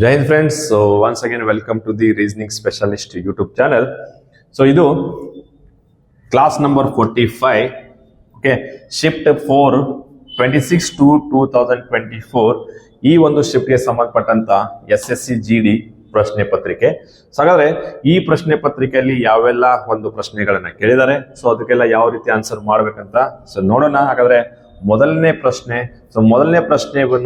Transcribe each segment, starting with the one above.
Jai Hind friends, so once again welcome to the Reasoning Specialist YouTube channel. So ಇದು class number 45, okay, shift 4 26 to 2024 ಈ ಒಂದು ಶಿಫ್ಟ್ಗೆ ಸಂಬಂಧಪಟ್ಟಂತ SSC GD ಪ್ರಶ್ನೆ ಪತ್ರಿಕೆ. So ಹಾಗಾದ್ರೆ ಈ ಪ್ರಶ್ನೆ ಪತ್ರಿಕೆಯಲ್ಲಿ ಯಾವೆಲ್ಲ ಒಂದು ಪ್ರಶ್ನೆಗಳನ್ನ ಕೇಳಿದ್ದಾರೆ, ಸೊ ಅದಕ್ಕೆಲ್ಲ ಯಾವ ರೀತಿ ಆನ್ಸರ್ ಮಾಡ್ಬೇಕಂತ ಸೊ ನೋಡೋಣ. ಹಾಗಾದ್ರೆ ಮೊದಲನೇ ಪ್ರಶ್ನೆ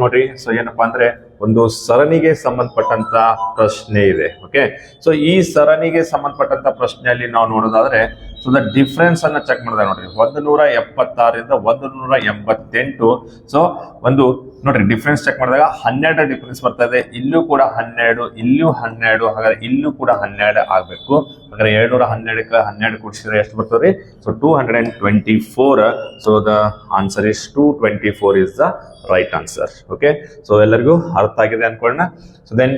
ನೋಡ್ರಿ. ಸೊ ಏನಪ್ಪಾ ಅಂದ್ರೆ ಒಂದು ಸರಣಿಗೆ ಸಂಬಂಧಪಟ್ಟಂತ ಪ್ರಶ್ನೆ ಇದೆ. ಓಕೆ, ಸೊ ಈ ಸರಣಿಗೆ ಸಂಬಂಧಪಟ್ಟಂತ ಪ್ರಶ್ನೆಯಲ್ಲಿ ನಾವು ನೋಡೋದಾದ್ರೆ ಸೊ ದ ಡಿಫ್ರೆನ್ಸ್ ಅನ್ನ ಚೆಕ್ ಮಾಡಿದಾಗ ನೋಡ್ರಿ 176ರಿಂದ 188. ಸೊ ಒಂದು ನೋಡ್ರಿ ಡಿಫ್ರೆನ್ಸ್ ಚೆಕ್ ಮಾಡಿದಾಗ 12 ಡಿಫ್ರೆನ್ಸ್ ಬರ್ತಾ ಇದೆ. ಇಲ್ಲೂ ಕೂಡ 12, ಇಲ್ಲೂ 12, ಹಾಗಾದ್ರೆ ಇಲ್ಲೂ ಕೂಡ 12 ಆಗ್ಬೇಕು. ಹಾಗಾದ್ರೆ 712ಕ್ಕೆ 12 ಕೂಡಿಸಿದ್ರೆ ಎಷ್ಟು ಬರ್ತದೆ? So 224. So the answer is 224 is the right answer. Okay, so ಎಲ್ಲರಿಗೂ ಅರ್ಥ ಆಗಿದೆ ಅನ್ಕೊಳ್ಳೋಣ. ಸೊ ದೆನ್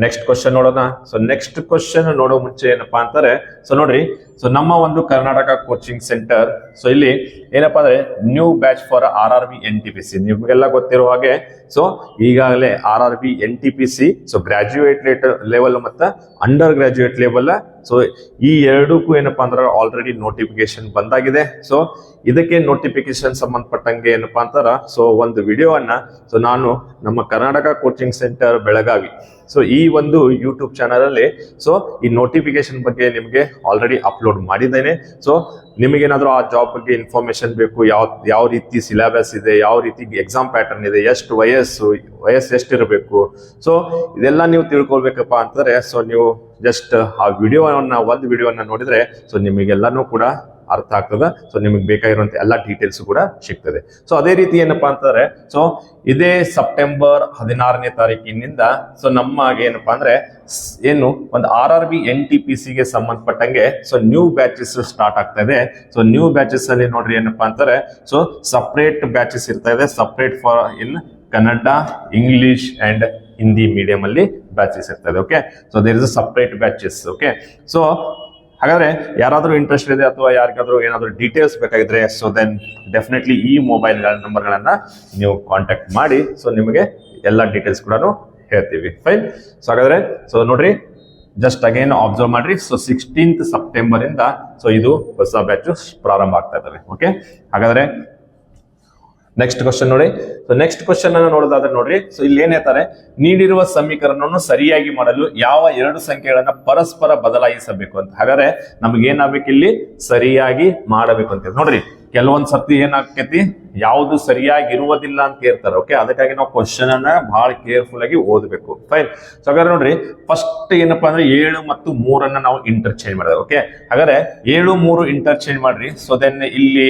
ನೆಕ್ಸ್ಟ್ ಕ್ವಶನ್ ನೋಡೋಣ. ಸೊ ನೆಕ್ಸ್ಟ್ ಕ್ವಶನ್ ನೋಡೋ ಮುಂಚೆ ಏನಪ್ಪಾ ಅಂತಾರೆ, ಸೊ ನೋಡ್ರಿ, ಸೊ ನಮ್ಮ ಒಂದು ಕರ್ನಾಟಕ ಕೋಚಿಂಗ್ ಸೆಂಟರ್, ಸೊ ಇಲ್ಲಿ ಏನಪ್ಪಾ ಅಂದ್ರೆ new batch for RRB NTPC ನಿಮ್ಗೆಲ್ಲ ಗೊತ್ತಿರೋ ಹಾಗೆ ಸೊ ಈಗಾಗಲೇ RRB NTPC so graduate level ಮತ್ತು ಅಂಡರ್ ಗ್ರಾಜುಯೇಟ್ ಲೆವೆಲ್, ಸೊ ಈ ಎರಡಕ್ಕೂ ಏನಪ್ಪಾ ಅಂದ್ರೆ ಆಲ್ರೆಡಿ ನೋಟಿಫಿಕೇಶನ್ ಬಂದಾಗಿದೆ. ಸೊ ಇದಕ್ಕೆ ನೋಟಿಫಿಕೇಶನ್ ಸಂಬಂಧಪಟ್ಟಂಗೆ ಏನಪ್ಪಾ ಅಂತಾರ ಸೊ ಒಂದು ವಿಡಿಯೋವನ್ನ ಸೊ ನಾನು ನಮ್ಮ Karnataka coaching centre Belagavi so ಈ ಒಂದು ಯೂಟ್ಯೂಬ್ ಚಾನಲ್ ಅಲ್ಲಿ ಸೊ ಈ ನೋಟಿಫಿಕೇಶನ್ ಬಗ್ಗೆ ನಿಮಗೆ ಆಲ್ರೆಡಿ ಅಪ್ಲೋಡ್ ಮಾಡಿದ್ದೇನೆ. ಸೊ ನಿಮಗೇನಾದ್ರೂ ಆ ಜಾಬ್ ಬಗ್ಗೆ ಇನ್ಫಾರ್ಮೇಶನ್ ಬೇಕು, ಯಾವ ರೀತಿ ಸಿಲೆಬಸ್ ಇದೆ, ಯಾವ ರೀತಿ ಎಕ್ಸಾಮ್ ಪ್ಯಾಟರ್ನ್ ಇದೆ, ಎಷ್ಟು ವಯಸ್ಸು ಎಷ್ಟಿರಬೇಕು, ಸೊ ಇದೆಲ್ಲ ನೀವು ತಿಳ್ಕೊಳ್ಬೇಕಪ್ಪ ಅಂತಂದ್ರೆ ಸೊ ನೀವು ಜಸ್ಟ್ ಆ ಒಂದು ವಿಡಿಯೋವನ್ನ ನೋಡಿದ್ರೆ ಸೊ ನಿಮಗೆಲ್ಲಾನು ಕೂಡ ಅರ್ಥ ಆಗ್ತದೆ. ಸೊ ನಿಮಗೆ ಬೇಕಾಗಿರುವಂತ ಎಲ್ಲ ಡೀಟೇಲ್ಸ್ ಕೂಡ ಸಿಗ್ತದೆ. ಸೊ ಅದೇ ರೀತಿ ಏನಪ್ಪಾ ಅಂತಂದ್ರೆ ಸೊ ಇದೇ ಸೆಪ್ಟೆಂಬರ್ 16ನೇ ತಾರೀಕಿನಿಂದ ಸೊ ನಮ್ಮ ಏನಪ್ಪಾ ಅಂದ್ರೆ ಏನು ಒಂದು RRB NTPC ಗೆ ಸಂಬಂಧಪಟ್ಟಂಗೆ ಸೊ ನ್ಯೂ ಬ್ಯಾಚಸ್ ಸ್ಟಾರ್ಟ್ ಆಗ್ತಾ ಇದೆ. ಸೊ ನ್ಯೂ ಬ್ಯಾಚಸ್ ಅಲ್ಲಿ ನೋಡ್ರಿ ಏನಪ್ಪಾ ಅಂತಾರೆ ಸೊ ಸಪರೇಟ್ ಬ್ಯಾಚಸ್ ಇರ್ತಾ ಇದೆ, separate for in Kannada, English and Hindi medium ಅಲ್ಲಿ ಬ್ಯಾಚಸ್ ಇರ್ತದೆ. Okay, so there is a separate batches. Okay, so ಹಾಗಾದ್ರೆ ಯಾರಾದ್ರೂ ಇಂಟ್ರೆಸ್ಟ್ ಇದೆ ಅಥವಾ ಯಾರಿಗಾದ್ರೂ ಏನಾದ್ರು ಡೀಟೇಲ್ಸ್ ಬೇಕಾಗಿದ್ರೆ ಸೊ ದೆನ್ ಡೆಫಿನೆಟ್ಲಿ ಈ ಮೊಬೈಲ್ ನಂಬರ್ಗಳನ್ನ ನೀವು ಕಾಂಟ್ಯಾಕ್ಟ್ ಮಾಡಿ. ಸೊ ನಿಮಗೆ ಎಲ್ಲ ಡೀಟೇಲ್ಸ್ ಕೂಡ ಹೇಳ್ತೀವಿ. ಫೈನ್. ಸೊ ಹಾಗಾದ್ರೆ ಸೊ ನೋಡ್ರಿ, ಜಸ್ಟ್ ಅಗೇನ್ ಅಬ್ಸರ್ವ್ ಮಾಡ್ರಿ. ಸೊ 16th ಸೆಪ್ಟೆಂಬರ್ ಇಂದ ಸೊ ಇದು ಹೊಸ ಬ್ಯಾಚ್ ಪ್ರಾರಂಭ ಆಗ್ತಾ ಇದಾವೆ. ಓಕೆ, ಹಾಗಾದ್ರೆ ನೆಕ್ಸ್ಟ್ ಕ್ವಶನ್ ನೋಡಿ. ಸೊ ನೆಕ್ಸ್ಟ್ ಕ್ವಶನ್ ಅನ್ನು ನೋಡೋದಾದ್ರೆ ನೋಡ್ರಿ, ಸೊ ಇಲ್ಲಿ ಏನ್ ಹೇಳ್ತಾರೆ, ನೀಡಿರುವ ಸಮೀಕರಣವನ್ನು ಸರಿಯಾಗಿ ಮಾಡಲು ಯಾವ ಎರಡು ಸಂಖ್ಯೆಗಳನ್ನ ಪರಸ್ಪರ ಬದಲಾಯಿಸಬೇಕು ಅಂತ. ಹಾಗಾದ್ರೆ ನಮ್ಗೆ ಏನಾಗಬೇಕು, ಇಲ್ಲಿ ಸರಿಯಾಗಿ ಮಾಡಬೇಕು ಅಂತ ನೋಡ್ರಿ. ಕೆಲವೊಂದ್ ಸರ್ತಿ ಏನಾಗ್ತೈತಿ, ಯಾವುದು ಸರಿಯಾಗಿ ಇರುವುದಿಲ್ಲ ಅಂತ ಕೇಳ್ತಾರೆ. ಓಕೆ, ಅದಕ್ಕಾಗಿ ನಾವು ಕ್ವಶನ್ ಅನ್ನ ಬಹಳ ಕೇರ್ಫುಲ್ ಆಗಿ ಓದಬೇಕು. ಫೈನ್. ಸೊ ಹಾಗಾದ್ರೆ ನೋಡ್ರಿ, ಫಸ್ಟ್ ಏನಪ್ಪಾ ಅಂದ್ರೆ 7 ಮತ್ತು 3 ನಾವು ಇಂಟರ್ಚೇಂಜ್ ಮಾಡಿದ್ರೆ. ಓಕೆ, ಹಾಗಾದ್ರೆ 7 3 ಇಂಟರ್ಚೇಂಜ್ ಮಾಡ್ರಿ. ಸೊ ದೆನ್ ಇಲ್ಲಿ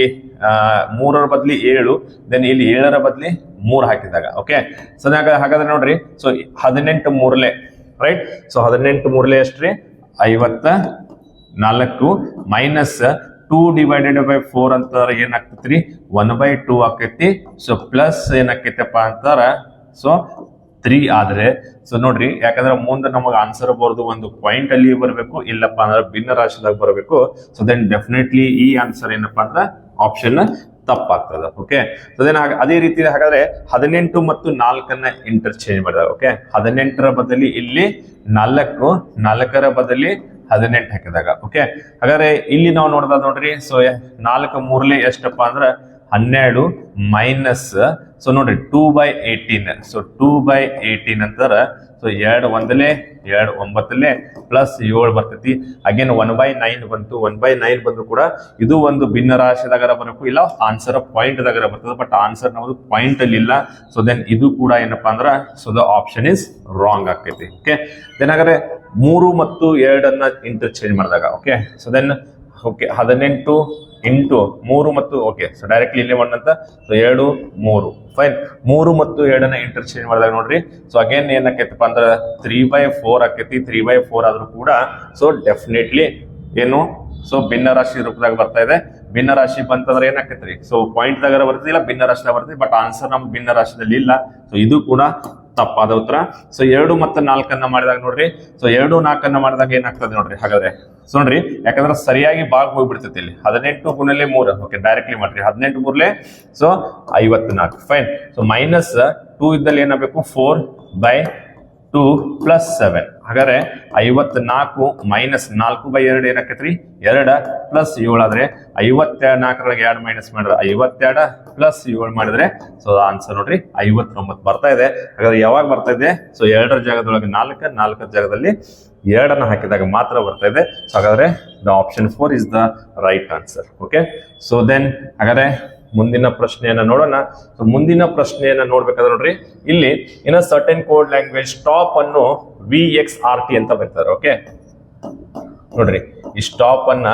3ರ ಬದ್ಲಿ 7, ದೆನ್ ಇಲ್ಲಿ 7ರ ಬದ್ಲಿ 3 ಹಾಕಿದಾಗ. ಓಕೆ, ಸೊ ಹಾಗಾದ್ರೆ ನೋಡ್ರಿ, ಸೊ 18 ಮೂರ್ಲೆ ರೈಟ್. ಸೊ 18 ಮೂರ್ಲೆ ಎಷ್ಟ್ರಿ? 54 ಮೈನಸ್ 2 ಡಿವೈಡೆಡ್ ಬೈ 4 ಅಂತಾರ ಏನಾಗ್ತೈತ್ರಿ? 1/2 ಆಕೈತಿ. ಸೊ ಪ್ಲಸ್ ಏನಾಕೈತಪ್ಪ ಅಂತಾರ ಸೊ 3 ಆದ್ರೆ ಸೊ ನೋಡ್ರಿ, ಯಾಕಂದ್ರೆ ಮುಂದೆ ನಮಗೆ ಆನ್ಸರ್ ಬರೋದು ಒಂದು ಪಾಯಿಂಟ್ ಅಲ್ಲಿ ಬರಬೇಕು, ಇಲ್ಲಪ್ಪ ಅಂದ್ರೆ ಭಿನ್ನ ರಾಶಿದಾಗ ಬರಬೇಕು. ಸೊ ದೆನ್ ಡೆಫಿನೆಟ್ಲಿ ಈ ಆನ್ಸರ್ ಏನಪ್ಪಾ ಅಂದ್ರೆ ಆಪ್ಷನ್ ತಪ್ಪಾಗ್ತದೆ. ಓಕೆ, ಸೊ ದೆನ್ ಅದೇ ರೀತಿ ಹಾಗಾದ್ರೆ 18 ಮತ್ತು 4 ಇಂಟರ್ಚೇಂಜ್ ಮಾಡಿದಾಗ. ಓಕೆ, 18ರ ಬದಲಿ ಇಲ್ಲಿ 4, 4ರ ಬದಲಿ 18 ಹಾಕಿದಾಗ. ಓಕೆ, ಹಾಗಾದ್ರೆ ಇಲ್ಲಿ ನಾವು ನೋಡಿದಾಗ ನೋಡ್ರಿ, ಸೊ 4 ಮೂರ್ಲೆ ಎಷ್ಟಪ್ಪ ಅಂದ್ರೆ 12 ಮೈನಸ್ ಸೊ ನೋಡ್ರಿ 2/18. ಸೊ 2/18 ಅಂತಾರ ಸೊ 2 ಒಂದಲೇ 2 9 ಪ್ಲಸ್ 7 ಬರ್ತೈತಿ. ಅಗೇನ್ 1/9 ಬಂತು. 1/9 ಬಂದ್ರು ಕೂಡ ಇದು ಒಂದು ಭಿನ್ನ ರಾಶಿದಾಗರ ಬರಬೇಕು, ಇಲ್ಲ ಆನ್ಸರ್ ಪಾಯಿಂಟ್ ದಾಗರ ಬರ್ತದೆ. ಬಟ್ ಆನ್ಸರ್ ನಮ್ದು ಪಾಯಿಂಟ್ ಅಲ್ಲಿ ಇಲ್ಲ. ಸೊ ದೆನ್ ಇದು ಕೂಡ ಏನಪ್ಪಾ ಅಂದ್ರ so the option is wrong ಆಗ್ತೈತಿ. ಓಕೆ, ದೆನ್ ಹಾಗಾದ್ರೆ 3 ಮತ್ತು 2 ಇಂಟರ್ಚೇಂಜ್ ಮಾಡಿದಾಗ. Okay, so then okay 18 into 3 ಮತ್ತು ಓಕೆ ಸೊ ಡೈರೆಕ್ಟ್ಲಿ ಇಲ್ಲೇ ಮಾಡಂತ. So 2 3 fine. 3 ಮತ್ತು 2 ಇಂಟರ್ಚೇಂಜ್ ಮಾಡಿದಾಗ ನೋಡ್ರಿ, ಸೊ ಅಗೇನ್ ಏನಾಕೈತಪ್ಪ ಅಂದ್ರೆ 3/4 ಆಕೈತಿ. 3/4 ಆದ್ರೂ ಕೂಡ ಸೊ ಡೆಫಿನೆಟ್ಲಿ ಏನು ಸೊ ಭಿನ್ನ ರಾಶಿ ರೂಪದಾಗ ಬರ್ತಾ ಇದೆ. ಭಿನ್ನ ರಾಶಿ ಬಂತಂದ್ರೆ ಏನಾಕೈತ್ರಿ? ಸೊ ಪಾಯಿಂಟ್ ದಾಗರ ಬರ್ತದೆ, ಇಲ್ಲ ಭಿನ್ನ ರಾಶಿದಾಗ ಬರ್ತದೆ. ಬಟ್ ಆನ್ಸರ್ ನಮ್ ಭಿನ್ನ ರಾಶಿದಲ್ಲಿ ಇಲ್ಲ. ಸೊ ಇದು ಕೂಡ ತಪ್ಪಾದ ಉತ್ತರ. ಸೊ 2 ಮತ್ತು 4 ಮಾಡಿದಾಗ ನೋಡ್ರಿ, ಸೊ 2 4 ಮಾಡಿದಾಗ ಏನಾಗ್ತದೆ ನೋಡ್ರಿ. ಹಾಗಾದ್ರೆ ಸೊ ನೋಡ್ರಿ, ಯಾಕಂದ್ರೆ ಸರಿಯಾಗಿ ಭಾಗ ಹೋಗ್ಬಿಡ್ತೈತಿ ಇಲ್ಲಿ. 18 ಗುಣಲೆ 3. ಓಕೆ, ಡೈರೆಕ್ಟ್ಲಿ ಮಾಡ್ರಿ. 18 ಮೂರ್ಲೆ ಸೊ 54 ಫೈನ್. ಸೊ ಮೈನಸ್ 2 ಇದ್ದಲ್ಲಿ ಏನಾಗಬೇಕು? 4/2 2 ಪ್ಲಸ್ 7 ಹಾಗಾದ್ರೆ 54 ಮೈನಸ್ 4/2 ಏನಾಕೈತ್ರಿ 2 ಪ್ಲಸ್ 7 ಆದ್ರೆ 54 2 ಮೈನಸ್ ಮಾಡಿದ್ರೆ 52 ಪ್ಲಸ್ 7 ಮಾಡಿದ್ರೆ ಸೊ ಆನ್ಸರ್ ನೋಡ್ರಿ 59 ಬರ್ತಾ ಇದೆ. ಹಾಗಾದ್ರೆ ಯಾವಾಗ ಬರ್ತಾ ಇದೆ? ಸೊ 2ರ ಜಾಗದೊಳಗೆ 4 4ರ ಜಾಗದಲ್ಲಿ 2 ಹಾಕಿದಾಗ ಮಾತ್ರ ಬರ್ತಾ ಇದೆ. ಸೊ ಹಾಗಾದ್ರೆ the option 4 is the right answer. Okay, so then ಹಾಗಾದ್ರೆ ಮುಂದಿನ ಪ್ರಶ್ನೆಯನ್ನ ನೋಡೋಣ. ಸೊ ಮುಂದಿನ ಪ್ರಶ್ನೆಯನ್ನ ನೋಡ್ಬೇಕಾದ್ರೆ ನೋಡ್ರಿ ಇಲ್ಲಿ in a certain code language stop ಅನ್ನು VXRT ಅಂತ ಬರೀತಾರೆ. ಓಕೆ ನೋಡ್ರಿ ಈ ಸ್ಟಾಪ್ ಅನ್ನ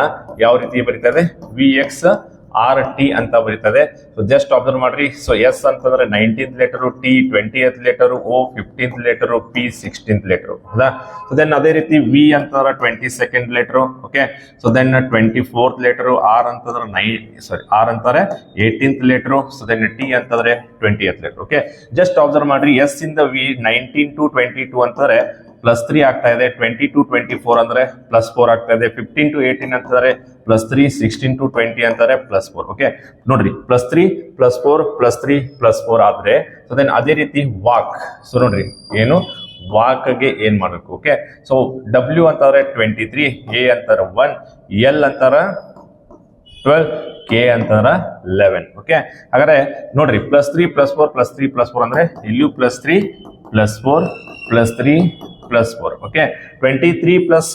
ಯಾವ ರೀತಿ ಬರೀತಾರೆ? VXRT ಅಂತ ಬರೀತದೆ. ಸೊ ಜಸ್ಟ್ ಅಬ್ಸರ್ವ್ ಮಾಡ್ರಿ. ಸೊ ಎಸ್ ಅಂತಂದ್ರೆ 19th letter, T 20th letter, O 15th letter, P 16th letter. ಹೌದಾ? ಸೊ ದೆನ್ ಅದೇ ರೀತಿ ವಿ ಅಂತಂದ್ರೆ 22nd letter. Okay, so then 24th letter, R ಅಂತಂದ್ರೆ ಆರ್ ಅಂತಾರೆ 18th letter. So then T ಅಂತಂದ್ರೆ 20th letter. Okay, just observe ಮಾಡ್ರಿ. S ಇಂದ V 19 to 22 ಅಂತಾರೆ +3 ಆಗ್ತಾ ಇದೆ. 20 to 24 ಅಂದ್ರೆ +4 ಆಗ್ತಾ ಇದೆ. 15 to 18 ಅಂತಂದ್ರೆ +3, 16 to 20 ಅಂತಾರೆ +4. ಓಕೆ ನೋಡ್ರಿ +3 +4 +3 +4 ಆದ್ರೆ ಸೊ ದೆನ್ ಅದೇ ರೀತಿ ವಾಕ್. ಸೊ ನೋಡ್ರಿ ಏನು ವಾಕ್ಗೆ ಏನ್ ಮಾಡ್ಬೇಕು? ಓಕೆ, ಸೊ ಡಬ್ಲ್ಯೂ ಅಂತಾರೆ 23, ಎ ಅಂತಾರ 1, ಎಲ್ ಅಂತಾರ 12, ಕೆ ಅಂತಾರ 11. ಓಕೆ, ಹಾಗಾದ್ರೆ ನೋಡ್ರಿ +3 +4 +3 +4 ಅಂದ್ರೆ ಇಲ್ಲಿಯೂ +3 +4 +3 +4. ಓಕೆ, 23 +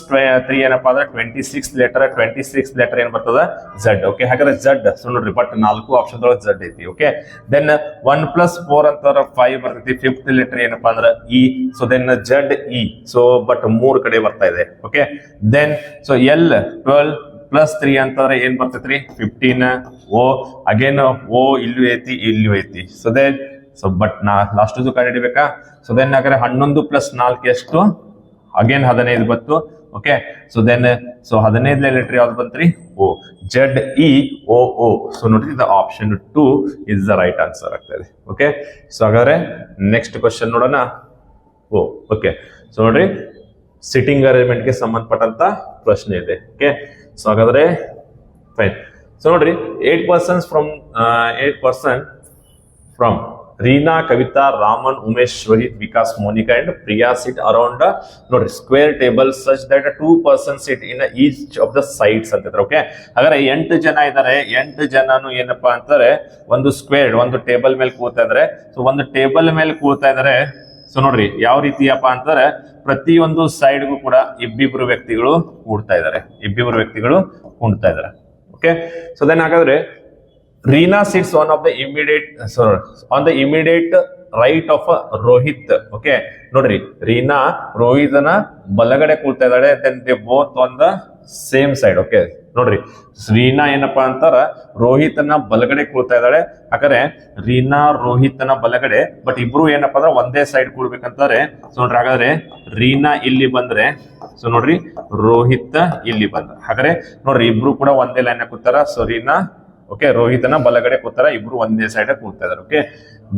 3 ಏನಪ್ಪಾ ಅಂದ್ರೆ 26 ಲೆಟರ್. 26 ಲೆಟರ್ ಏನ್ ಬರ್ತದ? Z. ಓಕೆ, ಹಾಗಾದ್ರೆ Z. ಸೊ ನೋಡ್ರಿ ಬಟ್ 4 ಆಪ್ಷನ್ ಒಳಗೆ Z ಐತಿ. ಓಕೆ, ದೆನ್ 1 + 4 ಅಂತಾರ 5 ಬರ್ತೈತಿ. 5th ಲೆಟರ್ ಏನಪ್ಪಾ ಅಂದ್ರೆ E. So then ZE. So but 3 ಕಡೆ ಬರ್ತಾ ಇದೆ. ಓಕೆ, ದೆನ್ ಸೊ L 12 + 3 ಅಂತಂದ್ರೆ ಏನ್ ಬರ್ತೈತ್ರಿ 15. ಓ ಅಗೇನ್ ಓ ಇಲ್ಲೂ ಐತಿ ಇಲ್ಲೂ ಐತಿ. ಸೊ ದೆನ್ ಸೊ ಬಟ್ ನಾ ಲಾಸ್ಟ್ ಕಂಡುಹಿಡಿಬೇಕಾ? ಸೊ ದೆನ್ ಹಾಗಾದ್ರೆ 11 + 4 ಎಷ್ಟು? ಅಗೇನ್ 15 ಬಂತು. ಓಕೆ, ಸೊ ದೆನ್ ಸೊ 15ನೇ ಲೆಟರ್ ಯಾವ್ದು ಬಂತ್ರಿ? ಓ. ZEOO. ಸೊ ನೋಡ್ರಿ the option 2 is the right answer ಆಗ್ತದೆ. ಓಕೆ, ಸೊ ಹಾಗಾದ್ರೆ ನೆಕ್ಸ್ಟ್ ಕ್ವಶನ್ ನೋಡೋಣ. ಓ ಓಕೆ, ಸೊ ನೋಡ್ರಿ ಸಿಟ್ಟಿಂಗ್ ಅರೇಂಜ್ಮೆಂಟ್ಗೆ ಸಂಬಂಧಪಟ್ಟಂತ ಪ್ರಶ್ನೆ ಇದೆ. ಓಕೆ, ಸೊ ಹಾಗಾದ್ರೆ ಫೈನ್. ಸೊ ನೋಡ್ರಿ 8 persons from Reena, Kavita, Raman, Umesh, Rohit, Vikas, Monica and Priya sit around a ನೋಡ್ರಿ square table such that 2 persons sit in each of the sides ಅಂತಿದ್ರೆ. Okay, ಹಾಗಾದ್ರೆ 8 ಜನ ಇದ್ದಾರೆ. 8 ಜನನು ಏನಪ್ಪಾ ಅಂತಾರೆ ಒಂದು ಸ್ಕ್ವೇರ್ ಒಂದು ಟೇಬಲ್ ಮೇಲೆ ಕೂತಾ ಇದಾರೆ. ಸೊ ಒಂದು ಟೇಬಲ್ ಮೇಲೆ ಕೂತಾ ಇದಾರೆ. ಸೊ ನೋಡ್ರಿ ಯಾವ ರೀತಿಯಪ್ಪ ಅಂತಾರೆ ಪ್ರತಿಯೊಂದು ಸೈಡ್ಗೂ ಕೂಡ ಇಬ್ಬಿಬ್ರು ವ್ಯಕ್ತಿಗಳು ಕೂಡ್ತಾ ಇದಾರೆ. ಓಕೆ, ಸೊ ದೆನ್ ಹಾಗಾದ್ರೆ Reena sits on the immediate right of Rohit. Okay ನೋಡ್ರಿ ರೀನಾ ರೋಹಿತನ ಬಲಗಡೆ ಕೂಳ್ತಾ ಇದ್ದಾಳೆ. Then they both on the same side. Okay ನೋಡ್ರಿ ರೀನಾ ಏನಪ್ಪಾ ಅಂತಾರ ರೋಹಿತನ ಬಲಗಡೆ ಕೂಳ್ತಾ ಇದ್ದಾಳೆ. ಹಾಗಾದ್ರೆ ರೀನಾ ರೋಹಿತನ ಬಲಗಡೆ ಬಟ್ ಇಬ್ರು ಏನಪ್ಪಾ ಅಂದ್ರೆ ಒಂದೇ ಸೈಡ್ ಕೂಡ್ಬೇಕಂತಾರೆ. ಸೊ ನೋಡ್ರಿ ಹಾಗಾದ್ರೆ ರೀನಾ ಇಲ್ಲಿ ಬಂದ್ರೆ ಸೊ ನೋಡ್ರಿ ರೋಹಿತ್ ಇಲ್ಲಿ ಬಂದ್ರ. ಹಾಗಾದ್ರೆ ನೋಡ್ರಿ ಇಬ್ರು ಕೂಡ ಒಂದೇ ಲೈನ್ ಕೂತಾರ. ಸೊ ರೀನಾ ಓಕೆ ರೋಹಿತನ ಬಲಗಡೆ ಕೂತಾರ, ಇಬ್ರು ಒಂದೇ ಸೈಡ್ ಕೂರ್ತಾ ಇದಾರೆ. ಓಕೆ,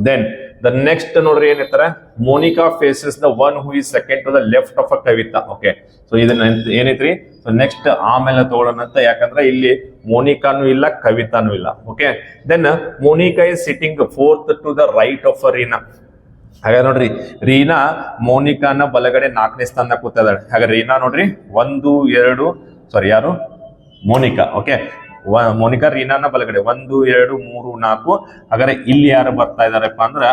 ದೆನ್ ದ ನೆಕ್ಸ್ಟ್ ನೋಡ್ರಿ ಏನಿರ್ತಾರ Monica faces the one who is second to the left of a Kavita. Okay, so ಇದನ್ನ ಏನೈತ್ರಿ ಸೊ ನೆಕ್ಸ್ಟ್ ಆಮೇಲೆ ತಗೊಳ್ಳೋಣ ಅಂತ, ಯಾಕಂದ್ರೆ ಇಲ್ಲಿ ಮೋನಿಕಾನು ಇಲ್ಲ ಕವಿತಾನು ಇಲ್ಲ. Okay, then Monika is sitting 4th to the right of Reena. ಹಾಗಾದ್ರೆ ನೋಡ್ರಿ ರೀನಾ ಮೋನಿಕಾನ ಬಲಗಡೆ 4ನೇ ಸ್ಥಾನ ಕೂತಾ ಇದ್ದಾಳೆ. ಹಾಗಾದ್ರೆ ರೀನಾ ನೋಡ್ರಿ 1 2 ಯಾರು ಮೋನಿಕಾ. ಓಕೆ, ಮೋನಿಕಾ ರೀನಾನ ಬಲಗಡೆ 1 2 3 4. ಹಾಗಾದ್ರೆ ಇಲ್ಲಿ ಯಾರು ಬರ್ತಾ ಇದಾರಪ್ಪ ಅಂದ್ರ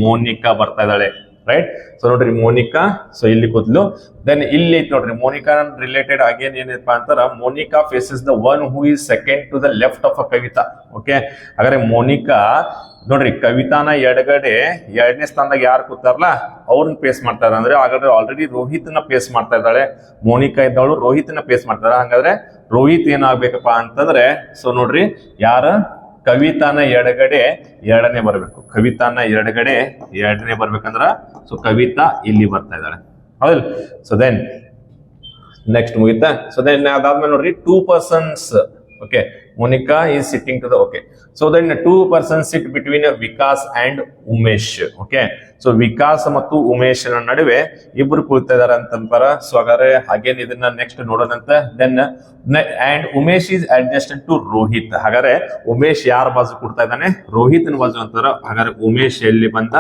ಮೋನಿಕಾ ಬರ್ತಾ ಇದ್ದಾಳೆ. ರೈಟ್, ಸೊ ನೋಡ್ರಿ ಮೋನಿಕಾ ಸೊ ಇಲ್ಲಿ ಕೂತ್ಲು. ದೆನ್ ಇಲ್ಲಿ ನೋಡ್ರಿ ಮೋನಿಕಾ ರಿಲೇಟೆಡ್ ಅಗೇನ್ ಏನಪ್ಪಾ ಅಂತಾರ Monika faces the one who is second to the left of a Kavita. Okay, ಹಾಗಾದ್ರೆ ಮೋನಿಕಾ ನೋಡ್ರಿ ಕವಿತಾನ ಎಡಗಡೆ 2ನೇ ಸ್ಥಾನದಾಗ ಯಾರು ಕೂತಾರಲ್ಲ ಅವ್ರನ್ನ ಫೇಸ್ ಮಾಡ್ತಾರ. ಅಂದ್ರೆ ಹಾಗಾದ್ರೆ ಆಲ್ರೆಡಿ ರೋಹಿತ್ನ ಫೇಸ್ ಮಾಡ್ತಾ ಇದ್ದಾಳೆ. ಮೋನಿಕಾ ಇದ್ದವಳು ರೋಹಿತ್ನ ಫೇಸ್ ಮಾಡ್ತಾರ. ಹಾಗಾದ್ರೆ ರೋಹಿತ್ ಏನಾಗ್ಬೇಕಪ್ಪ ಅಂತಂದ್ರೆ ಸೊ ನೋಡ್ರಿ ಯಾರ ಕವಿತಾನ ಎಡಗಡೆ 2ನೇ ಬರ್ಬೇಕು. ಕವಿತಾನ ಎಡಗಡೆ 2ನೇ ಬರ್ಬೇಕಂದ್ರ ಸೊ ಕವಿತಾ ಇಲ್ಲಿ ಬರ್ತಾ ಇದ್ದಾಳೆ. ಹೌದಲ್ಲ? ಸೊ ದೆನ್ ನೆಕ್ಸ್ಟ್ ಮುಗಿತಾ. ಸೊ ದೆನ್ ಅದಾದ್ಮೇಲೆ ನೋಡ್ರಿ 2 persons. Okay, Monica is sitting to the okay. So then 2 persons sit between Vikas and Umesh. Okay. So Vikas ಮತ್ತು ಉಮೇಶನ ನಡುವೆ ಇಬ್ರು ಕೂಳ್ತಾ ಇದಾರೆ ಅಂತಂತಾರ. ಸೊ ಹಾಗಾದ್ರೆ ಹಾಗೇನ್ ಇದನ್ನ ನೆಕ್ಸ್ಟ್ ನೋಡೋಣಂತ. Then and Umesh is adjusted to Rohit. ಹಾಗಾದ್ರೆ ಉಮೇಶ್ ಯಾರ ಬಾಜು ಕೂಡ್ತಾ ಇದ್ದಾನೆ? ರೋಹಿತ್ನ ಬಾಜು ಅಂತಾರ. ಹಾಗಾದ್ರೆ ಉಮೇಶ್ ಎಲ್ಲಿ ಬಂದ?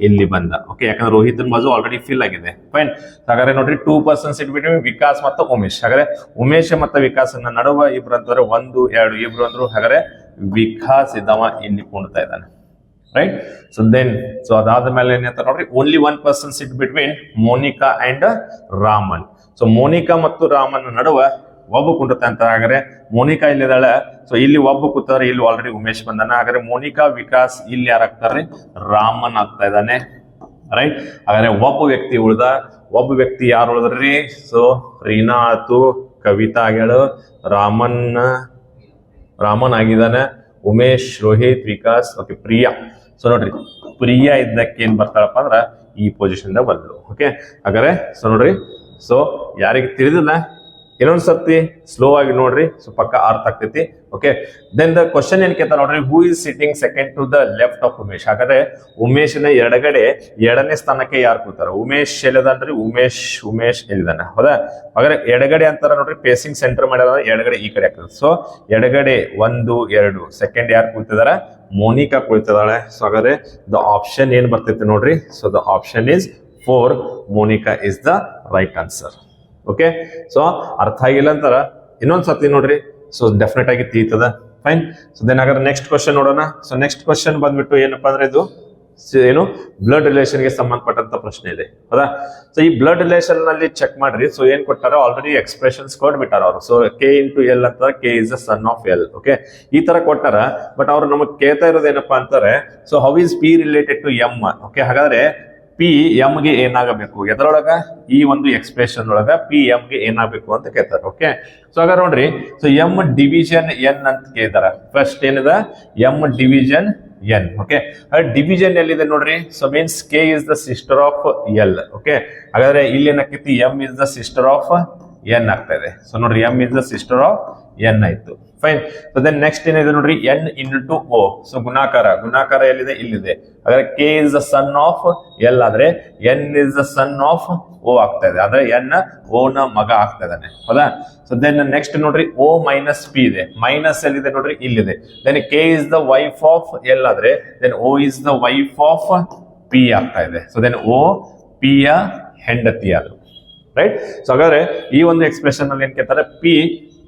ಇಲ್ಲಿ ಬಂದ. ಓಕೆ, ಯಾಕಂದ್ರೆ ರೋಹಿತ್ನ ಬಾಜು ಆಲ್ರೆಡಿ ಫಿಲ್ ಆಗಿದೆ. ಫೈನ್. ಹಾಗಾದ್ರೆ ನೋಡ್ರಿ 2 ಪರ್ಸನ್ಸ್ ಇಟ್ ಬಿಟ್ವೀನ್ ವಿಕಾಸ್ ಮತ್ತು ಉಮೇಶ್. ಹಾಗಾದ್ರೆ ಉಮೇಶ್ ಮತ್ತು ವಿಕಾಸನ ನಡುವ ಇಬ್ರು ಅಂತಂದ್ರೆ 1 2 ಇಬ್ರು ಅಂದ್ರು. ಹಾಗಾದ್ರೆ ವಿಕಾಸ್ ಇದ್ದವ ಇಲ್ಲಿ ಕುಣ್ತಾ ಇದ್ದಾನೆ. ರೈಟ್. ಸೊ ಅದಾದ್ಮೇಲೆ ಏನಂತ ನೋಡ್ರಿ, only 1 person sit between Monika and Raman. So Monika ಮತ್ತು ರಾಮನ್ ನಡುವ ಒಬ್ಬ ಕುಂಟುತ್ತೆ ಅಂತ. ಹಾಗಾದ್ರೆ ಮೋನಿಕಾ ಇಲ್ಲಿದ್ದಾಳೆ. ಸೊ ಇಲ್ಲಿ ಒಬ್ಬ ಕೂತಾರೆ, ಇಲ್ಲಿ ಆಲ್ರೆಡಿ ಉಮೇಶ್ ಬಂದಾನ. ಹಾಗಾದ್ರೆ ಮೋನಿಕಾ ವಿಕಾಸ್ ಇಲ್ಲಿ ಯಾರು ಆಗ್ತಾರೆ? ರಾಮನ್ ಆಗ್ತಾ ಇದ್ದಾನೆ. ರೈಟ್. ಹಾಗಾದ್ರೆ ಒಬ್ಬ ವ್ಯಕ್ತಿ ಉಳ್ದ. ಒಬ್ಬ ವ್ಯಕ್ತಿ ಯಾರು ಉಳಿದ್ರಿ? ಸೊ ರೀನಾ ಆತು, ಕವಿತಾ ಆಗ್ಯಾಳು, ರಾಮನ್ ಆಗಿದ್ದಾನೆ, ಉಮೇಶ್, ರೋಹಿತ್, ವಿಕಾಸ್. ಓಕೆ, ಪ್ರಿಯಾ. ಸೊ ನೋಡ್ರಿ, ಪ್ರಿಯಾ ಇದ್ದಕ್ಕೆ ಏನ್ ಬರ್ತಾಳಪ್ಪ ಅಂದ್ರ ಈ ಪೊಸಿಷನ್ ದಾಗ ಬಂದ್ಲು. ಓಕೆ, ಹಾಗಾದ್ರೆ ಸೊ ನೋಡ್ರಿ, ಸೊ ಯಾರಿಗೆ ತಿಳಿದಿಲ್ಲ ಇನ್ನೊಂದ್ಸತಿ ಸ್ಲೋ ಆಗಿ ನೋಡ್ರಿ, ಸೊ ಪಕ್ಕ ಅರ್ಥ ಆಗ್ತೈತಿ. ಓಕೆ, ದೆನ್ ದ ಕ್ವಶನ್ ಏನ್ ಕೇಳ್ತಾ ನೋಡ್ರಿ, who is sitting second to the left of Umesh. ಹಾಗಾದ್ರೆ ಉಮೇಶನ ಎಡಗಡೆ 2ನೇ ಸ್ಥಾನಕ್ಕೆ ಯಾರು ಕೂತಾರ? ಉಮೇಶ್ ಎಲ್ಲಿದಾನ್ರಿ? ಉಮೇಶ್ ಎಲ್ಲಿದಾನ? ಹೌದಾ? ಹಾಗಾದ್ರೆ ಎಡಗಡೆ ಅಂತಾರ ನೋಡ್ರಿ, ಪೇಸಿಂಗ್ ಸೆಂಟರ್ ಮಾಡ್ಯಾರ, ಎಡಗಡೆ ಈ ಕಡೆ ಆಗ್ತದೆ. ಸೊ ಎಡಗಡೆ 1 2 ಸೆಕೆಂಡ್ ಯಾರು ಕೂತಿದಾರ? ಮೋನಿಕಾ ಕೂತಿದಾಳೆ. ಸೊ ಹಾಗಾದ್ರೆ ದ ಆಪ್ಷನ್ ಏನ್ ಬರ್ತೈತಿ ನೋಡ್ರಿ, so the option is 4. Monika is the right answer. Okay, so ಅರ್ಥ ಆಗಿಲ್ಲ ಅಂತಾರ ಇನ್ನೊಂದ್ಸತಿ ನೋಡ್ರಿ, ಸೊ ಡೆಫಿನೆಟ್ ಆಗಿ ತಿಳಿತದ. ಫೈನ್. ಸೊ ದೆನ್ ಹಾಗಾದ್ರೆ ನೆಕ್ಸ್ಟ್ ಕ್ವಶನ್ ನೋಡೋಣ. ಸೊ ನೆಕ್ಸ್ಟ್ ಕ್ವಶನ್ ಬಂದ್ಬಿಟ್ಟು ಏನಪ್ಪಾ ಅಂದ್ರೆ ಇದು ಏನು ಬ್ಲಡ್ ರಿಲೇಷನ್ ಗೆ ಸಂಬಂಧಪಟ್ಟಂತ ಪ್ರಶ್ನೆ ಇದೆ. ಹೌದಾ? ಸೊ ಈ ಬ್ಲಡ್ ರಿಲೇಷನ್ ನಲ್ಲಿ ಚೆಕ್ ಮಾಡ್ರಿ. ಸೊ ಏನ್ ಕೊಟ್ಟಾರ? ಆಲ್ರೆಡಿ ಎಕ್ಸ್ಪ್ರೆಷನ್ಸ್ ಕೊಟ್ಬಿಟ್ಟಾರ ಅವರು. ಸೊ K*L ಅಂತ, K is the son of L. Okay, ಈ ತರ ಕೊಟ್ಟಾರ. ಬಟ್ ಅವ್ರು ನಮಗ್ ಕೇಳ್ತಾ ಇರೋದು ಏನಪ್ಪಾ ಅಂತಾರೆ, so how is P related to M. Okay, ಹಾಗಾದ್ರೆ P M ಗೆ ಏನಾಗಬೇಕು? ಎದರೊಳಗ? ಈ ಒಂದು ಎಕ್ಸ್ಪ್ರೆಷನ್ ಒಳಗ P M ಗೆ ಏನಾಗಬೇಕು ಅಂತ ಕೇಳ್ತಾರೆ. ಓಕೆ, ಸೊ ಹಾಗಾದ್ರೆ ನೋಡ್ರಿ, ಸೊ M ಡಿವಿಷನ್ N ಅಂತ ಕೇಳ್ತಾರ. ಫಸ್ಟ್ ಏನಿದೆ? M division N. Okay, division ಎಲ್ಲಿದೆ ನೋಡ್ರಿ? So means K is the sister of L. Okay, ಹಾಗಾದ್ರೆ ಇಲ್ಲಿ ಏನಾಗ್ತೈತಿ? M is the sister of N ಆಗ್ತಾ ಇದೆ. ಸೊ ನೋಡ್ರಿ, M is the sister of N ಆಯ್ತು. ಫೈನ್. ಸೊ ದೆನ್ ನೆಕ್ಸ್ಟ್ ಏನಿದೆ ನೋಡ್ರಿ, N ಇಂಟು O. ಸೊ ಗುಣಾಕಾರ ಎಲ್ಲಿದೆ? ಇಲ್ಲಿದೆ. ಹಾಗಾದ್ರೆ K is the son of L ಆದ್ರೆ N is the son of O ಆಗ್ತಾ ಇದೆ. ಆದ್ರೆ N O ನ ಮಗ ಆಗ್ತಾ ಇದ್ದಾನೆ. ಹೌದಾ? ಸೊ ದೆನ್ ನೆಕ್ಸ್ಟ್ ನೋಡ್ರಿ, O ಮೈನಸ್ P ಇದೆ. ಮೈನಸ್ ಎಲ್ಲಿದೆ ನೋಡ್ರಿ? ಇಲ್ಲಿದೆ. Then K is the wife of L ಆದ್ರೆ then O is the wife of P ಆಗ್ತಾ ಇದೆ. ಸೊ ದೆನ್ O P ಯ ಹೆಂಡತಿ ಅದು. ರೈಟ್. ಸೊ ಹಾಗಾದ್ರೆ ಈ ಒಂದು ಎಕ್ಸ್ಪ್ರೆಷನ್ ಅಲ್ಲಿ ಏನ್ ಕೇಳ್ತಾರೆ? P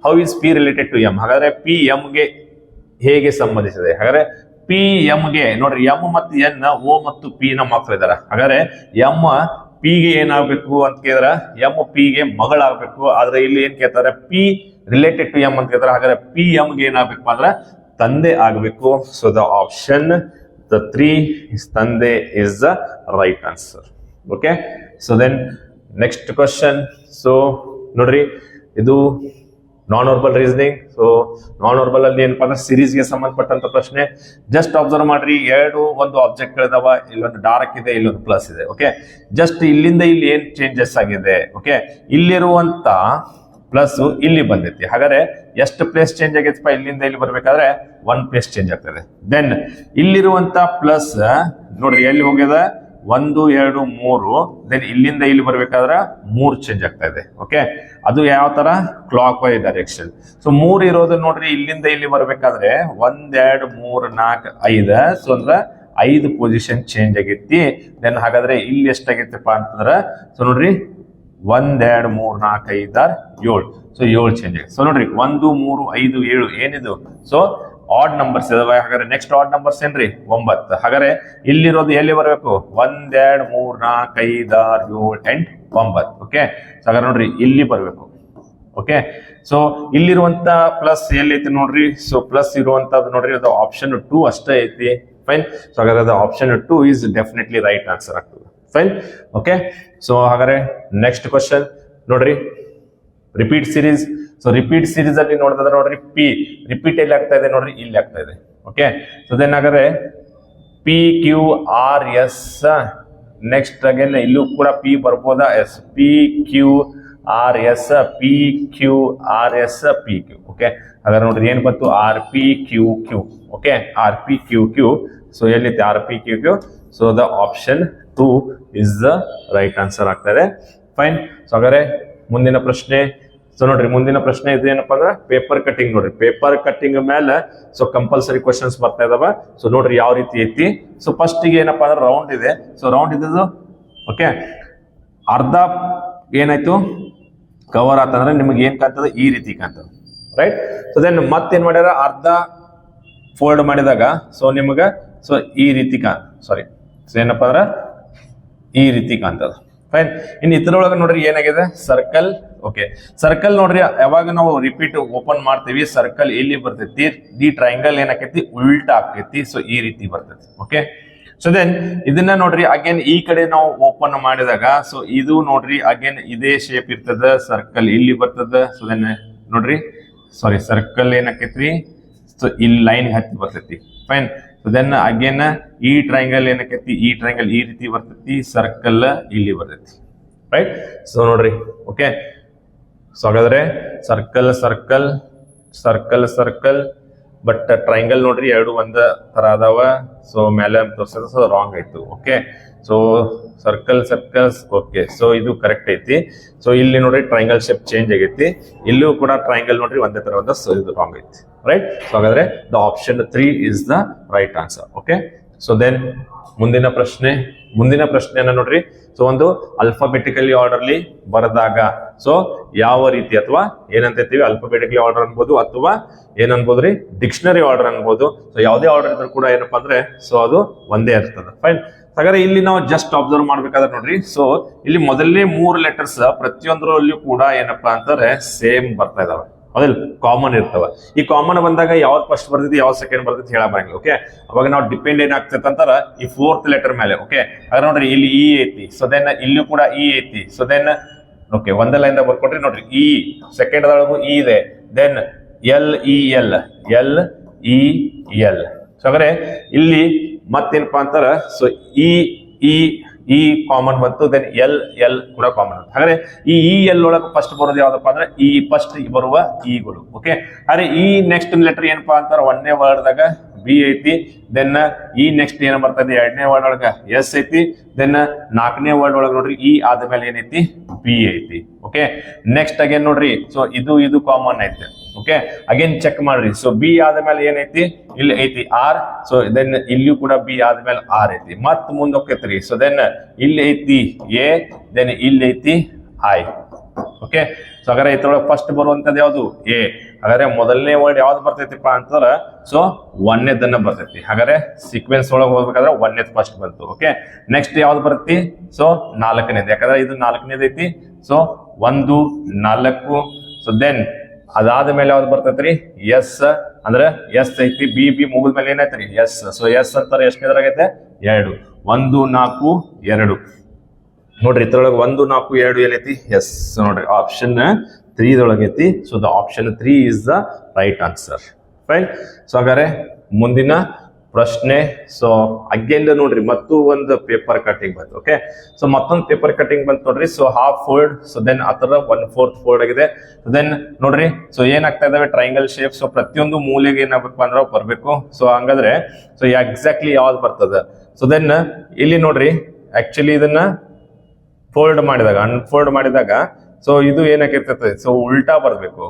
how is P related to M. ಹಾಗಾದ್ರೆ P M ಗೆ ಹೇಗೆ ಸಂಬಂಧಿಸಿದೆ? ಹಾಗಾದ್ರೆ P M ಗೆ ನೋಡ್ರಿ, M ಮತ್ತು N O ಮತ್ತು P ನ ಮಕ್ಕಳು ಇದಾರೆ. ಹಾಗಾದ್ರೆ M P ಗೆ ಏನಾಗ್ಬೇಕು ಅಂತ ಕೇಳಿದ್ರ M P ಗೆ ಮಗಳಾಗ್ಬೇಕು. ಆದ್ರೆ ಇಲ್ಲಿ ಏನ್ ಕೇಳ್ತಾರೆ? P ರಿಲೇಟೆಡ್ ಟು M ಅಂತ ಕೇಳ್ತಾರೆ. ಹಾಗಾದ್ರೆ P M ಗೆ ಏನಾಗ್ಬೇಕು ಅಂದ್ರೆ ತಂದೆ ಆಗ್ಬೇಕು. So the option the 3 is ತಂದೆ is the right answer. Okay, so then next question. So ನೋಡ್ರಿ, ಇದು ನಾನ್-ವರ್ಬಲ್ ರೀಸನಿಂಗ್. ಸೊ ನಾನ್-ವರ್ಬಲ್ ಅಲ್ಲಿ ಏನಪ್ಪಾ ಅಂದ್ರೆ ಸಿರೀಸ್ ಗೆ ಸಂಬಂಧಪಟ್ಟಂತ ಪ್ರಶ್ನೆ. ಜಸ್ಟ್ ಅಬ್ಸರ್ವ್ ಮಾಡ್ರಿ, ಒಂದು ಆಬ್ಜೆಕ್ಟ್ ಗಳಿದಾವ, ಇಲ್ಲೊಂದು ಡಾರ್ಕ್ ಇದೆ, ಇಲ್ಲೊಂದು ಪ್ಲಸ್ ಇದೆ. ಓಕೆ, ಜಸ್ಟ್ ಇಲ್ಲಿಂದ ಇಲ್ಲಿ ಏನ್ ಚೇಂಜಸ್ ಆಗಿದೆ? ಓಕೆ, ಇಲ್ಲಿರುವಂತ ಪ್ಲಸ್ ಇಲ್ಲಿ ಬಂದೈತಿ. ಹಾಗಾದ್ರೆ ಎಷ್ಟು ಪ್ಲೇಸ್ ಚೇಂಜ್ ಆಗೈತಪ್ಪ? ಇಲ್ಲಿಂದ ಇಲ್ಲಿ ಬರ್ಬೇಕಾದ್ರೆ 1 ಪ್ಲೇಸ್ ಚೇಂಜ್ ಆಗ್ತದೆ. ದೆನ್ ಇಲ್ಲಿರುವಂತ ಪ್ಲಸ್ ನೋಡ್ರಿ ಎಲ್ಲಿ ಹೋಗ್ಯದ? 1 2 3. ದೆನ್ ಇಲ್ಲಿಂದ ಇಲ್ಲಿ ಬರ್ಬೇಕಾದ್ರೆ 3 ಚೇಂಜ್ ಆಗ್ತಾ ಇದೆ. ಓಕೆ, ಅದು ಯಾವ ತರ? Clock wise direction. ಸೊ 3 ಇರೋದು ನೋಡ್ರಿ, ಇಲ್ಲಿಂದ ಇಲ್ಲಿ ಬರ್ಬೇಕಾದ್ರೆ 1 2 3 4 5. ಸೊ ಅಂದ್ರೆ 5 ಪೊಸಿಷನ್ ಚೇಂಜ್ ಆಗೈತಿ. ದೆನ್ ಹಾಗಾದ್ರೆ ಇಲ್ಲಿ ಎಷ್ಟಾಗೈತಪ್ಪ ಅಂತಂದ್ರ, ಸೊ ನೋಡ್ರಿ 1 2 3 4 5 6 7. ಸೊ 7 ಚೇಂಜ್ ಆಗೈತೆ. ಸೊ ನೋಡ್ರಿ 1 3 5 7 ಏನಿದು? ಸೊ ಆಡ್ ನಂಬರ್ಸ್ ಇದಾವೆ. ಹಾಗಾದ್ರೆ ನೆಕ್ಸ್ಟ್ ಆಡ್ ನಂಬರ್ಸ್ ಏನ್ರಿ? 9. ಹಾಗಾದ್ರೆ ಇಲ್ಲಿರೋದು ಎಲ್ಲಿ ಬರಬೇಕು? 1 2 3 4 5 6 7 8 9. ಓಕೆ, ಸೊ ಹಾಗಾದ್ರೆ ನೋಡ್ರಿ ಇಲ್ಲಿ ಬರ್ಬೇಕು. ಓಕೆ, ಸೊ ಇಲ್ಲಿರುವಂತ ಪ್ಲಸ್ ಎಲ್ಲೈತಿ ನೋಡ್ರಿ? ಸೊ ಪ್ಲಸ್ ಇರುವಂತದ್ದು ನೋಡ್ರಿ, ಅದು ಆಪ್ಷನ್ 2 ಅಷ್ಟೇ ಐತಿ. ಫೈನ್. ಸೊ ಹಾಗಾದ್ರೆ ಅದು option 2 is definitely right answer ಆಗ್ತದೆ. ಫೈನ್. ಓಕೆ, ಸೊ ಹಾಗಾದ್ರೆ ನೆಕ್ಸ್ಟ್ ಕ್ವಶನ್ ನೋಡ್ರಿ, repeat series. So repeat series ಅಲ್ಲಿ ನೋಡಿದ್ರೆ ನೋಡ್ರಿ, P ರಿಪೀಟ್ ಎಲ್ಲಿ ಆಗ್ತಾ ಇದೆ ನೋಡ್ರಿ? ಇಲ್ಲಿ ಆಗ್ತಾ ಇದೆ. ಓಕೆ, ಸೊ ದೆನ್ ಹಾಗಾದ್ರೆ P Q R S. Next again ಇಲ್ಲೂ ಕೂಡ P ಬರ್ಬೋದಾ? S. P Q R S P Q R S P Q. Okay, ಹಾಗಾದ್ರೆ ನೋಡ್ರಿ ಏನ್ ಬಂತು? R P Q Q. Okay, R P Q Q. So ಎಲ್ಲಿದೆ? R P Q Q. So the option 2 is the right answer ಆಗ್ತದೆ. Fine. So ಹಾಗಾದ್ರೆ ಮುಂದಿನ ಪ್ರಶ್ನೆ. So ನೋಡ್ರಿ ಮುಂದಿನ ಪ್ರಶ್ನೆ ಇದೇನಪ್ಪ ಅಂದ್ರೆ ಪೇಪರ್ ಕಟಿಂಗ್. ನೋಡ್ರಿ ಪೇಪರ್ ಕಟಿಂಗ್ ಮೇಲೆ ಸೊ ಕಂಪಲ್ಸರಿ ಕ್ವಶನ್ಸ್ ಬರ್ತಾ ಇದಾವ. ಸೊ ನೋಡ್ರಿ ಯಾವ ರೀತಿ ಐತಿ. ಸೊ ಫಸ್ಟ್ ಗೆ ಏನಪ್ಪಾ ಅಂದ್ರೆ ರೌಂಡ್ ಇದೆ. ಸೊ ರೌಂಡ್ ಇದ್ದದು ಓಕೆ, ಅರ್ಧ ಏನಾಯ್ತು ಕವರ್ ಆತಂದ್ರೆ ನಿಮ್ಗೆ ಏನ್ ಕಾಣ್ತದೆ ಈ ರೀತಿ ಕಾಣ್ತದೆ, ರೈಟ್. ಸೊ ದೆನ್ ಮತ್ತೇನ್ ಮಾಡ್ಯಾರ, ಅರ್ಧ ಫೋಲ್ಡ್ ಮಾಡಿದಾಗ ಸೊ ನಿಮ್ಗ ಸೊ ಈ ರೀತಿ ಸೊ ಏನಪ್ಪಾ ಅಂದ್ರ ಈ ರೀತಿ ಕಾಣ್ತದ. ಫೈನ್. ಇನ್ನು ಇದ್ರೊಳಗೆ ನೋಡ್ರಿ ಏನಾಗಿದೆ, ಸರ್ಕಲ್. ಓಕೆ, ಸರ್ಕಲ್ ನೋಡ್ರಿ ಯಾವಾಗ ನಾವು ರಿಪೀಟ್ ಓಪನ್ ಮಾಡ್ತೀವಿ ಸರ್ಕಲ್ ಇಲ್ಲಿ ಬರ್ತೈತಿ, ಈ ಟ್ರಯಾಂಗಲ್ ಏನಾಕೈತಿ ಉಲ್ಟಾ ಆಕೈತಿ. ಸೊ ಈ ರೀತಿ ಬರ್ತೈತಿ. ಓಕೆ. ಸೊ ದೆನ್ ಇದನ್ನ ನೋಡ್ರಿ ಅಗೇನ್ ಈ ಕಡೆ ನಾವು ಓಪನ್ ಮಾಡಿದಾಗ ಸೊ ಇದು ನೋಡ್ರಿ ಅಗೇನ್ ಇದೇ ಶೇಪ್ ಇರ್ತದ, ಸರ್ಕಲ್ ಇಲ್ಲಿ ಬರ್ತದ. ಸೊ ದೆನ್ ನೋಡ್ರಿ ಸರ್ಕಲ್ ಏನಾಕೈತ್ರಿ ಸೊ ಇಲ್ಲಿ ಲೈನ್ ಹತ್ತಿ ಬರ್ತೈತಿ. ಫೈನ್. ಸೊ ದೆನ್ ಅಗೇನ್ ಈ ಟ್ರಯಾಂಗಲ್ ಏನಕೈತಿ, ಈ ಟ್ರಯಾಂಗಲ್ ಈ ರೀತಿ ಬರ್ತೈತಿ, ಸರ್ಕಲ್ ಇಲ್ಲಿ ಬರ್ತೈತಿ, ರೈಟ್. ಸೊ ನೋಡ್ರಿ ಓಕೆ. ಸೊ ಹಾಗಾದ್ರೆ circle circle circle circle but triangle ನೋಡ್ರಿ ಎರಡು ಒಂದ ತರ ಅದಾವ. ಸೊ ಮೇಲೆ ತೋರ್ಸದ ಸೊ ರಾಂಗ್ ಆಯ್ತು. Okay. So circle circles okay. So ಇದು ಕರೆಕ್ಟ್ ಐತಿ. ಸೊ ಇಲ್ಲಿ ನೋಡ್ರಿ ಟ್ರಯಾಂಗಲ್ ಶೇಪ್ ಚೇಂಜ್ ಆಗೈತಿ, ಇಲ್ಲೂ ಕೂಡ ಟ್ರಯಾಂಗಲ್ ನೋಡ್ರಿ ಒಂದೇ ತರ ಒಂದ. ಸೊ ಇದು ರಾಂಗ್ ಐತಿ, ರೈಟ್. ಸೊ ಹಾಗಾದ್ರೆ the option 3 is the right answer. Okay. So then ಮುಂದಿನ ಪ್ರಶ್ನೆಯನ್ನ ನೋಡ್ರಿ. ಸೊ ಒಂದು ಅಲ್ಫಾಬೆಟಿಕಲಿ ಆರ್ಡರ್ಲಿ ಬರೆದಾಗ ಸೊ ಯಾವ ರೀತಿ, ಅಥವಾ ಏನಂತೀವಿ ಅಲ್ಫಾಬೆಟಿಕಲಿ ಆರ್ಡರ್ ಅನ್ಬೋದು ಅಥವಾ ಏನನ್ಬೋದ್ರಿ ಡಿಕ್ಷನರಿ ಆರ್ಡರ್ ಅನ್ಬೋದು. ಸೊ ಯಾವುದೇ ಆರ್ಡರ್ ಇದ್ರೂ ಕೂಡ ಏನಪ್ಪಾ ಅಂದ್ರೆ ಸೊ ಅದು ಒಂದೇ ಇರ್ತದೆ. ಫೈನ್. ಹಾಗಾದ್ರೆ ಇಲ್ಲಿ ನಾವು ಜಸ್ಟ್ ಅಬ್ಸರ್ವ್ ಮಾಡ್ಬೇಕಾದ್ರೆ ನೋಡ್ರಿ, ಸೊ ಇಲ್ಲಿ ಮೊದಲನೇ 3 ಲೆಟರ್ಸ್ ಪ್ರತಿಯೊಂದರಲ್ಲಿಯೂ ಕೂಡ ಏನಪ್ಪಾ ಅಂತಂದ್ರೆ ಸೇಮ್ ಬರ್ತಾ ಇದಾವೆ, ಹೌದಿಲ್ಲ, ಕಾಮನ್ ಇರ್ತವ. ಈ ಕಾಮನ್ ಬಂದಾಗ ಯಾವ್ದು ಫಸ್ಟ್ ಬರ್ತೈತಿ ಯಾವ್ದು ಸೆಕೆಂಡ್ ಬರ್ತೈತಿ ಹೇಳಬಾರಂಗಿಲ್ಲ. ಓಕೆ. ಅವಾಗ ನಾವು ಡಿಪೆಂಡ್ ಏನಾಗ್ತೈತೆ ಅಂತಾರ ಈ 4th ಲೆಟರ್ ಮೇಲೆ. ಓಕೆ. ಹಾಗಾದ್ರೆ ನೋಡ್ರಿ ಇಲ್ಲಿ ಇ ಐತಿ. ಸೊ ದೆನ್ ಇಲ್ಲೂ ಕೂಡ ಇ ಐತಿ. ಸೊ ದೆನ್ ಓಕೆ ಒಂದೇ ಲೈನ್ ಬರ್ಕೊಟ್ರಿ ನೋಡ್ರಿ ಇ, ಸೆಕೆಂಡ್ ಅದೊಳಗು ಇ ಇದೆ. Then L E L, L E L. So ಹಾಗಾದ್ರೆ ಇಲ್ಲಿ ಮತ್ತೇನಪ್ಪಾ ಅಂತಾರ so E E E common ಬಂತು, ದೆನ್ ಎಲ್ ಎಲ್ ಕೂಡ ಕಾಮನ್ ಬಂತು. ಹಾಗಾದ್ರೆ ಈ ಇ ಎಲ್ ಒಳಗೆ ಫಸ್ಟ್ ಬರೋದು ಯಾವ್ದಪ್ಪ ಅಂದ್ರೆ ಈ ಫಸ್ಟ್ ಬರುವ ಇಗಳು. ಓಕೆ. ಆದ್ರೆ ಈ ನೆಕ್ಸ್ಟ್ ಲೆಟರ್ ಏನಪ್ಪಾ ಅಂತಾರ ಒಂದನೇ ವರ್ಡ್ದಾಗ ಬಿ ಐತಿ. ದೆನ್ ಈ ನೆಕ್ಸ್ಟ್ ಏನ್ ಬರ್ತದೆ ಎರಡನೇ ವರ್ಡ್ ಒಳಗ ಎಸ್ ಐತಿ. ದೆನ್ 4ನೇ ವರ್ಡ್ ಒಳಗ ನೋಡ್ರಿ ಇ ಆದ್ಮೇಲೆ ಏನೈತಿ ಬಿ ಐತಿ. ಓಕೆ. ನೆಕ್ಸ್ಟ್ ಅಗೇನ್ ನೋಡ್ರಿ ಸೊ ಇದು ಕಾಮನ್ ಐತಿ. ಓಕೆ. ಅಗೇನ್ ಚೆಕ್ ಮಾಡ್ರಿ. ಸೊ ಬಿ ಆದ್ಮೇಲೆ ಏನೈತಿ ಇಲ್ಲಿ ಐತಿ ಆರ್. ಸೊ ದೆನ್ ಇಲ್ಲಿಯೂ ಕೂಡ ಬಿ ಆದ್ಮೇಲೆ ಆರ್ ಐತಿ. ಮತ್ ಮುಂದೆ ಹೋಗ್ತೈತ್ರಿ. ಸೊ ದೆನ್ ಇಲ್ಲಿ ಐತಿ ಎ, ದೆನ್ ಇಲ್ಲಿ ಐತಿ ಐ. ಓಕೆ. ಸೊ ಹಾಗಾದ್ರೆ ಇದ್ರೊಳಗೆ ಫಸ್ಟ್ ಬರುವಂತದ್ದು ಯಾವ್ದು ಎ. ಹಾಗಾದ್ರೆ ಮೊದಲನೇ ವರ್ಡ್ ಯಾವ್ದು ಬರ್ತೈತಿಪ್ಪ ಅಂತಂದ್ರ ಸೊ ಒಂದನೇದನ್ನ ಬರ್ತೈತಿ. ಹಾಗಾದ್ರೆ ಸೀಕ್ವೆನ್ಸ್ ಒಳಗೆ ಹೋಗ್ಬೇಕಾದ್ರೆ ಒಂದನೇದ್ ಫಸ್ಟ್ ಬಂತು. ಓಕೆ. ನೆಕ್ಸ್ಟ್ ಯಾವ್ದು ಬರ್ತೈತಿ ಸೊ 4ನೇದು, ಯಾಕಂದ್ರೆ ಇದು 4ನೇದು ಐತಿ. ಸೊ 1 4. ಸೊ ದೆನ್ ಅದಾದ ಮೇಲೆ ಯಾವ್ದು ಬರ್ತೈತ್ರಿ ಎಸ್, ಅಂದ್ರೆ ಎಸ್ ಐತಿ. ಬಿ ಮುಗಿದ್ಮೇಲೆ ಏನೈತ್ರಿ ಎಸ್. ಸೊ ಎಸ್ ಅಂತಾರೆ ಎಷ್ಟನೇದ್ರಾಗೈತೆ 2, 1 4 2. ನೋಡ್ರಿ ಇದ್ರೊಳಗೆ 1 4 2 ಏನೈತಿ ಎಸ್. ನೋಡ್ರಿ ಆಪ್ಷನ್ 3 ದೊಳಗೈತಿ. So the option 3 is the right answer. Fine. So ಹಾಗಾದ್ರೆ ಮುಂದಿನ ಪ್ರಶ್ನೆ. ಸೊ ಅಗೇನ್ ನೋಡ್ರಿ ಮತ್ತು ಒಂದು ಪೇಪರ್ ಕಟಿಂಗ್ ಬಂತು. ಓಕೆ. ಸೊ ಮತ್ತೊಂದು ಪೇಪರ್ ಕಟಿಂಗ್ ಬಂತು ನೋಡ್ರಿ. So half fold. So then ಆತರ 1/4 ಫೋಲ್ಡ್ ಆಗಿದೆ. ದೆನ್ ನೋಡ್ರಿ ಸೊ ಏನಾಗ್ತಾ ಇದಾವೆ ಟ್ರಯಾಂಗಲ್ ಶೇಪ್. ಸೊ ಪ್ರತಿಯೊಂದು ಮೂಲೆಗೆ ಏನಾಗಬೇಕು ಅಂದ್ರೆ ಬರ್ಬೇಕು. ಸೊ ಹಂಗಾದ್ರೆ ಸೊ ಎಕ್ಸಾಕ್ಟ್ಲಿ ಯಾವ್ದು ಬರ್ತದ. ಸೊ ದೆನ್ ಇಲ್ಲಿ ನೋಡ್ರಿ ಆಕ್ಚುಲಿ ಇದನ್ನ ಫೋಲ್ಡ್ ಮಾಡಿದಾಗ ಅನ್ಫೋಲ್ಡ್ ಮಾಡಿದಾಗ ಸೊ ಇದು ಏನಾಗಿರ್ತೈತೆ ಸೊ ಉಲ್ಟಾ ಬರ್ಬೇಕು.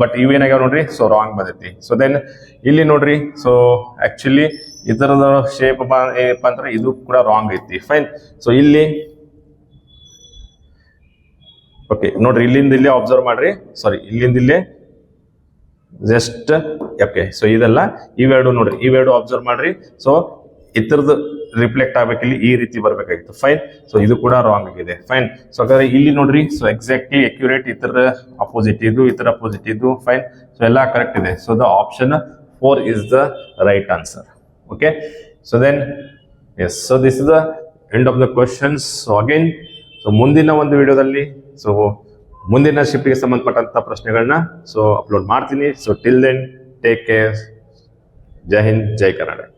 ಬಟ್ ಇವೇನಾಗ್ಯಾವ ನೋಡ್ರಿ ಸೊ ರಾಂಗ್ ಬಂದೈತಿ. ಸೊ ದೆನ್ ಇಲ್ಲಿ ನೋಡ್ರಿ ಸೊ ಆಕ್ಚುಲಿ ಇದರದ ಶೇಪ್ ಏನಪ್ಪಾ ಅಂದ್ರೆ ಇದು ಕೂಡ ರಾಂಗ್ ಐತಿ. ಫೈನ್. ಸೊ ಇಲ್ಲಿ ಓಕೆ ನೋಡ್ರಿ ಇಲ್ಲಿಂದ ಇಲ್ಲೇ ಅಬ್ಸರ್ವ್ ಮಾಡ್ರಿ. ಸಾರಿ ಇಲ್ಲಿಂದ ಇಲ್ಲೇ ಜಸ್ಟ್ ಓಕೆ. ಸೊ ಇದೆಲ್ಲ ಇವೆರಡು ನೋಡ್ರಿ, ಇವೆರಡು ಅಬ್ಸರ್ವ್ ಮಾಡ್ರಿ. ಸೊ ಇತರದ್ದು ರಿಫ್ಲೆಕ್ಟ್ ಆಗ್ಬೇಕಿಲ್ಲಿ ಈ ರೀತಿ ಬರ್ಬೇಕಾಗಿತ್ತು. ಫೈನ್. ಸೊ ಇದು ಕೂಡ ರಾಂಗ್ ಆಗಿದೆ. ಫೈನ್. ಸೊ ಹಾಗಾದ್ರೆ ಇಲ್ಲಿ ನೋಡ್ರಿ ಸೊ ಎಕ್ಸಾಕ್ಟ್ಲಿ ಅಕ್ಯುರೇಟ್ ಇತರ ಅಪೋಸಿಟ್ ಇದು, ಇತರ ಅಪೋಸಿಟ್ ಇದು. ಫೈನ್. ಸೊ ಎಲ್ಲ ಕರೆಕ್ಟ್ ಇದೆ. So the option 4 is the right answer. Okay. So then yes. So this is the end of the questions. So again so ಮುಂದಿನ ಒಂದು ವಿಡಿಯೋದಲ್ಲಿ ಸೊ ಮುಂದಿನ ಶಿಫ್ಟ್ಗೆ ಸಂಬಂಧಪಟ್ಟಂತ ಪ್ರಶ್ನೆಗಳನ್ನ ಸೊ ಅಪ್ಲೋಡ್ ಮಾಡ್ತೀನಿ. So till then take care. Jai Hind, Jai Karnataka.